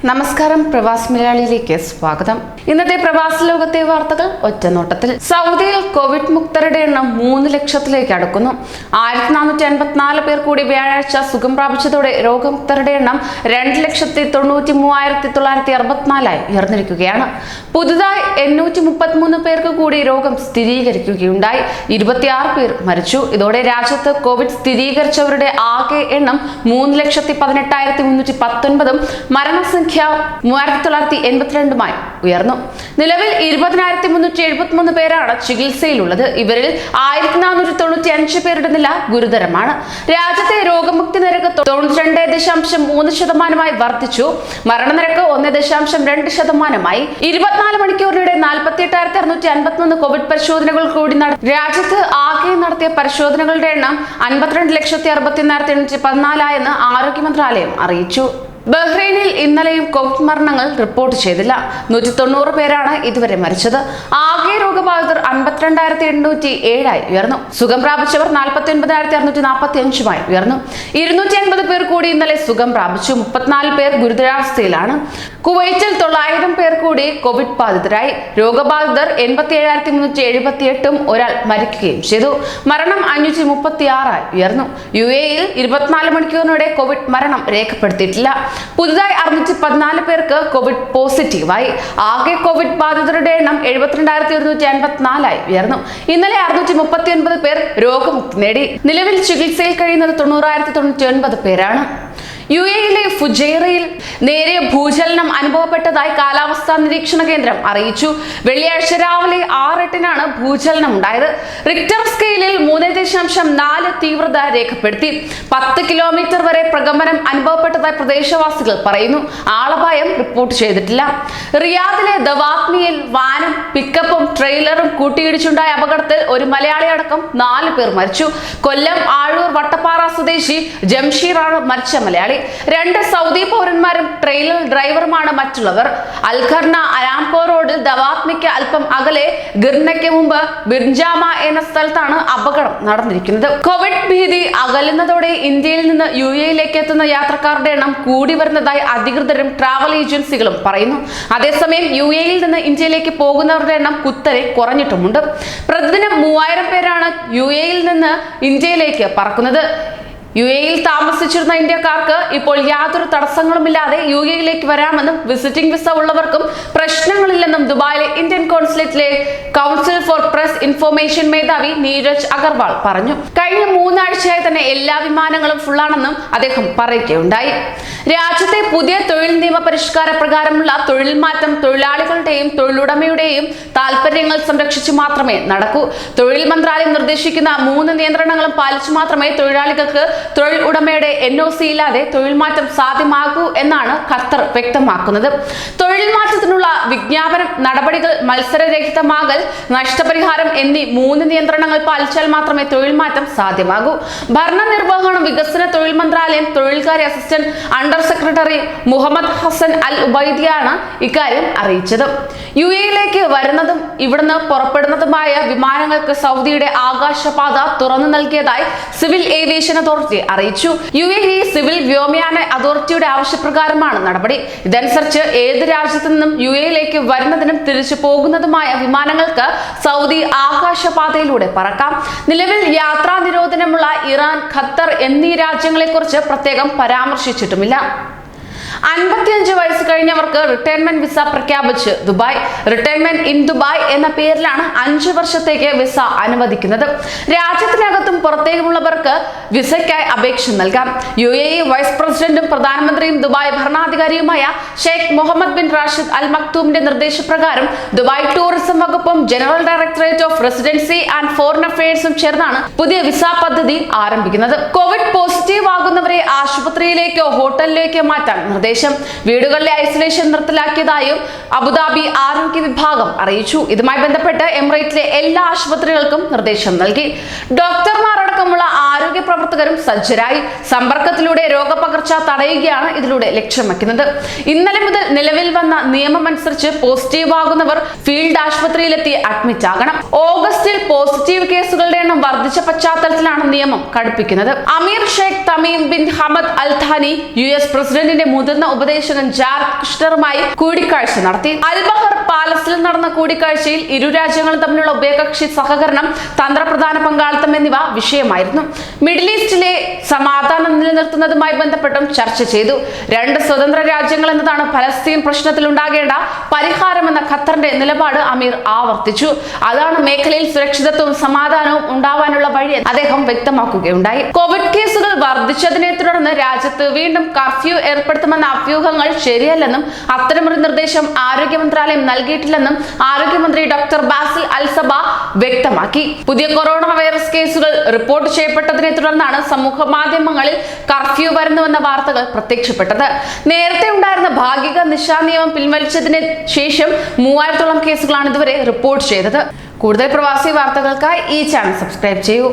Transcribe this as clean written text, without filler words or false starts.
നമസ്കാരം, പ്രവാസ് മലയാളിയിലേക്ക് സ്വാഗതം. ഇന്നത്തെ പ്രവാസ ലോകത്തെ വാർത്തകൾ ഒറ്റനോട്ടത്തിൽ. സൗദിയിൽ കോവിഡ് മുക്തരുടെ എണ്ണം 3 ലക്ഷത്തിലേക്ക് അടുക്കുന്നു. 1454 പേർ കൂടി വ്യാഴാഴ്ച സുഖം പ്രാപിച്ചതോടെ രോഗമുക്തരുടെ എണ്ണം 2,93,964 ഉയർന്നിരിക്കുകയാണ്. പുതുതായി 833 പേർക്ക് കൂടി രോഗം സ്ഥിരീകരിക്കുകയുണ്ടായി. 26 പേർ മരിച്ചു. ഇതോടെ രാജ്യത്ത് കോവിഡ് സ്ഥിരീകരിച്ചവരുടെ ആകെ എണ്ണം 3,18,319 മരണസംഖ്യ 3,982 ഉയർന്നു. നിലവിൽ 20,373 പേരാണ് ചികിത്സയിലുള്ളത്. ഇവരിൽ 1,495 പേരുടെ നില ഗുരുതരമാണ്. രാജ്യത്തെ രോഗമുക്തി നിരക്ക് 92.3% വർദ്ധിച്ചു. മരണനിരക്ക് 1.2%. 24 മണിക്കൂറിനിടെ 48,653 കോവിഡ് പരിശോധനകൾ കൂടി രാജ്യത്ത് ആകെ നടത്തിയ പരിശോധനകളുടെ എണ്ണം 52,61,814 എന്ന് ആരോഗ്യ മന്ത്രാലയം അറിയിച്ചു. ബഹ്റൈനിൽ ഇന്നലെയും കോവിഡ് മരണങ്ങൾ റിപ്പോർട്ട് ചെയ്തില്ല. 190 പേരാണ് ഇതുവരെ മരിച്ചത്. ആകെ രോഗബാധിതർ 52,807 ഉയർന്നു. സുഖം പ്രാപിച്ചവർ 49,645 ഉയർന്നു. 280 പേർ കൂടി ഇന്നലെ സുഖം പ്രാപിച്ചു. 34 പേർ ഗുരുതരാവസ്ഥയിലാണ്. കുവൈറ്റിൽ 900 പേർ കൂടി കോവിഡ് ബാധിതരായി. രോഗബാധിതർ 87,378 ഒരാൾ മരിക്കുകയും ചെയ്തു. മരണം 536 ഉയർന്നു. UAE-യിൽ 24 മണിക്കൂറിനിടെ കോവിഡ് മരണം രേഖപ്പെടുത്തിയിട്ടില്ല. പുതുതായി 614 പേർക്ക് കോവിഡ് പോസിറ്റീവായി. ആകെ കോവിഡ് ബാധിതരുടെ എണ്ണം 72,154 ഉയർന്നു. ഇന്നലെ 639 പേർ രോഗമുക്തി നേടി. നിലവിൽ ചികിത്സയിൽ കഴിയുന്നത് 90,099 പേരാണ്. UAE-യിലെ ഫുജൈറയിൽ നേരിയ ഭൂചലനം അനുഭവപ്പെട്ടതായി കാലാവസ്ഥാ നിരീക്ഷണ കേന്ദ്രം അറിയിച്ചു. വെള്ളിയാഴ്ച രാവിലെ 6:08 ഭൂചലനം ഉണ്ടായത്. റിക്ടർ സ്കെയിലിൽ 3.4 തീവ്രത രേഖപ്പെടുത്തി. 10 കിലോമീറ്റർ വരെ പ്രകമ്പനം അനുഭവപ്പെട്ടതായി പ്രദേശവാസികൾ പറയുന്നു. ആളപായം റിപ്പോർട്ട് ചെയ്തിട്ടില്ല. റിയാദിലെ ദവാത്മിയിൽ വാനും പിക്കപ്പും ട്രെയിലറും കൂട്ടിയിടിച്ചുണ്ടായ അപകടത്തിൽ ഒരു മലയാളി അടക്കം 4 പേർ മരിച്ചു. കൊല്ലം ആഴൂർ വട്ടപ്പാറ സ്വദേശി ജംഷീറാണ് മരിച്ച മലയാളി. 2 സൗദി പൗരന്മാരും ട്രെയിലർ ഡ്രൈവറുമാണ് മറ്റുള്ളവർ. അൽഖർന അരാംകോ റോഡിൽ ദവാത്മിക്ക് അല്പം അകലെ ഗിർനയ്ക്ക് മുമ്പ് ബിർജാമ എന്ന സ്ഥലത്താണ് അപകടം നടന്നിരിക്കുന്നത്. കോവിഡ് ഭീതി അകലുന്നതോടെ ഇന്ത്യയിൽ നിന്ന് UAE-യിലേക്ക് എത്തുന്ന യാത്രക്കാരുടെ എണ്ണം കൂടി വരുന്നതായി അധികൃതരും ട്രാവൽ ഏജൻസികളും പറയുന്നു. അതേസമയം UAE-യിൽ നിന്ന് ഇന്ത്യയിലേക്ക് പോകുന്നവരുടെ എണ്ണം കുത്തനെ കുറഞ്ഞിട്ടുമുണ്ട്. പ്രതിദിനം 3000 പേരാണ് UAE-യിൽ നിന്ന് ഇന്ത്യയിലേക്ക് പറക്കുന്നത്. UAE-യിൽ താമസിച്ചിരുന്ന ഇന്ത്യക്കാർക്ക് ഇപ്പോൾ യാതൊരു തടസ്സങ്ങളുമില്ലാതെ UAE-യിലേക്ക് വരാമെന്നും വിസിറ്റിംഗ് വിസ ഉള്ളവർക്കും പ്രശ്നങ്ങളില്ലെന്നും ദുബായിലെ ഇന്ത്യൻ കോൺസുലേറ്റിലെ കൗൺസിൽ ഫോർ പ്രസ് ഇൻഫർമേഷൻ മേധാവി നീരജ് അഗർവാൾ പറഞ്ഞു. കഴിഞ്ഞ 3 ആഴ്ചയായി തന്നെ എല്ലാ വിമാനങ്ങളും ഫുള്ളാണെന്നും അദ്ദേഹം പറയുകയുണ്ടായി. രാജ്യത്തെ പുതിയ തൊഴിൽ നിയമ പരിഷ്കാര പ്രകാരമുള്ള തൊഴിൽ മാറ്റം തൊഴിലാളികളുടെയും തൊഴിലുടമയുടെയും താൽപര്യങ്ങൾ സംരക്ഷിച്ചു മാത്രമേ നടക്കൂ. തൊഴിൽ മന്ത്രാലയം നിർദ്ദേശിക്കുന്ന 3 നിയന്ത്രണങ്ങളും പാലിച്ചു മാത്രമേ തൊഴിലാളികൾക്ക് തൊഴിൽ ഉടമയുടെ NOC ഇല്ലാതെ തൊഴിൽ മാറ്റം സാധ്യമാകൂ എന്നാണ് ഖത്തർ വ്യക്തമാക്കുന്നത്. തൊഴിൽ മാറ്റത്തിനുള്ള വിജ്ഞാപനം, നടപടികൾ, മത്സരരഹിതമാകൽ, നഷ്ടപരിഹാരം എന്നീ 3 നിയന്ത്രണങ്ങൾ പാലിച്ചാൽ മാത്രമേ തൊഴിൽ മാറ്റം സാധ്യമാകൂ. ഭരണനിർവഹണ വികസന തൊഴിൽ മന്ത്രാലയം തൊഴിൽകാര്യ assistant under secretary Mohammed Hassan Al ഉബൈദിയാണ് ഇക്കാര്യം അറിയിച്ചത്. UAE-യിലേക്ക് വരുന്നതും ഇവിടുന്ന് പുറപ്പെടുന്നതുമായ വിമാനങ്ങൾക്ക് സൗദിയുടെ ആകാശപാത തുറന്നു നൽകിയതായി സിവിൽ ഏവിയേഷൻ അതോറിറ്റി അറിയിച്ചു. UAE സിവിൽ വ്യോമയാന അതോറിറ്റിയുടെ ആവശ്യപ്രകാരമാണ് നടപടി. ഇതനുസരിച്ച് ഏത് രാജ്യത്തു നിന്നും UAE-യിലേക്ക് വരുന്നതിനും തിരിച്ചു പോകുന്നതുമായ വിമാനങ്ങൾക്ക് സൗദി ആകാശപാതയിലൂടെ പറക്കാം. നിലവിൽ യാത്രാ നിരോധനമുള്ള ഇറാൻ, ഖത്തർ എന്നീ രാജ്യങ്ങളെക്കുറിച്ച് പ്രത്യേകം പരാമർശിച്ചിട്ടുമില്ല. 55 വയസ്സ് കഴിഞ്ഞവർക്ക് റിട്ടയർമെന്റ് വിസ പ്രഖ്യാപിച്ച് ദുബായ്. റിട്ടയർമെന്റ് ഇൻ ദുബായ് എന്ന പേരിലാണ് 5 വർഷത്തേക്ക് വിസ അനുവദിക്കുന്നത്. രാജ്യത്തിനകത്തും പുറത്തേക്കുമുള്ളവർക്ക് വിസയ്ക്കായി അപേക്ഷ നൽകാം. UAE വൈസ് പ്രസിഡന്റും പ്രധാനമന്ത്രിയും ദുബായ് ഭരണാധികാരിയുമായ Sheikh Mohammed bin Rashid Al മക്തൂമിന്റെ നിർദ്ദേശപ്രകാരം ദുബായ് ടൂറിസം വകുപ്പും general directorate of residency and foreign അഫയേഴ്സും ചേർന്നാണ് പുതിയ വിസ പദ്ധതി ആരംഭിക്കുന്നത്. കോവിഡ് പോസിറ്റീവ് ആകുന്നവരെ ആശുപത്രിയിലേക്കോ ഹോട്ടലിലേക്കോ മാറ്റാൻ നിർദ്ദേശം. വീടുകളിലെ ഐസൊലേഷൻ നിർത്തലാക്കിയതായും അബുദാബി ആരോഗ്യ വിഭാഗം അറിയിച്ചു. ഇതുമായി ബന്ധപ്പെട്ട് എമിറേറ്റിലെ എല്ലാ ആശുപത്രികൾക്കും നിർദ്ദേശം നൽകി. ഡോക്ടർമാരടക്കമുള്ള ആരോഗ്യ പ്രവർത്തകരും സജ്ജരായി. സമ്പർക്കത്തിലൂടെ രോഗപകർച്ച തടയുകയാണ് ഇതിലൂടെ ലക്ഷ്യം വെക്കുന്നത്. ഇന്നലെ മുതൽ നിലവിൽ വന്ന നിയമമനുസരിച്ച് പോസിറ്റീവ് ആകുന്നവർ ഫീൽഡ് ആശുപത്രിയിലെത്തി അഡ്മിറ്റ് ആകണം. ഓഗസ്റ്റിൽ പോസിറ്റീവ് കേസുകളുടെ എണ്ണം വർദ്ധിച്ച പശ്ചാത്തലത്തിലാണ് നിയമം കടുപ്പിക്കുന്നത്. അമീർ Sheikh Tamim bin Hamad Al Al Thani US പ്രസിഡന്റിന്റെ മുതിർന്ന ഉപദേശകൻ ജാരദ് കുഷ്ണറുമായി കൂടിക്കാഴ്ച നടത്തി. അൽബഹർ പാലസിൽ നടന്ന കൂടിക്കാഴ്ചയിൽ ഇരു രാജ്യങ്ങളും തമ്മിലുള്ള ഉഭയകക്ഷി സഹകരണം, തന്ത്രപ്രധാന പങ്കാളിത്തം എന്നിവ വിഷയമായിരുന്നു. മിഡിൽ ഈസ്റ്റിലെ സമാധാനം നിലനിർത്തുന്നതുമായി ബന്ധപ്പെട്ടും ചർച്ച ചെയ്തു. രണ്ട് സ്വതന്ത്ര രാജ്യങ്ങൾ എന്നതാണ് പലസ്തീൻ പ്രശ്നത്തിൽ ഉണ്ടാകേണ്ട പരിഹാരമെന്ന ഖത്തറിന്റെ നിലപാട് അമീർ ആവർത്തിച്ചു. അതാണ് മേഖലയിൽ സുരക്ഷിതത്വവും സമാധാനവും ഉണ്ടാവാനുള്ള വഴി അദ്ദേഹം വ്യക്തമാക്കുകയുണ്ടായി. കോവിഡ് കേസുകൾ വർദ്ധിച്ചതിനെ തുടർന്ന് രാജ്യത്ത് വീണ്ടും കർഫ്യൂ ഏർപ്പെടുത്തുമെന്ന അഭ്യൂഹങ്ങൾ ശരിയല്ലെന്നും അത്തരമൊരു നിർദ്ദേശം ആരോഗ്യ മന്ത്രാലയം നൽകിയിട്ടില്ലെന്നും ആരോഗ്യമന്ത്രി ഡോക്ടർ ബാസിൽ അൽസബ വ്യക്തമാക്കി. പുതിയ കൊറോണ വൈറസ് കേസുകൾ റിപ്പോർട്ട് ചെയ്യപ്പെട്ടതിനെ തുടർന്നാണ് സമൂഹ മാധ്യമങ്ങളിൽ കർഫ്യൂ വരുന്നുവെന്ന വാർത്തകൾ പ്രത്യക്ഷപ്പെട്ടത്. നേരത്തെ ഉണ്ടായിരുന്ന ഭാഗിക നിശാ നിയമം പിൻവലിച്ചതിന് ശേഷം 3000-ഓളം കേസുകളാണ് ഇതുവരെ റിപ്പോർട്ട് ചെയ്തത്. കൂടുതൽ പ്രവാസി വാർത്തകൾക്കായി ഈ ചാനൽ സബ്സ്ക്രൈബ് ചെയ്യൂ.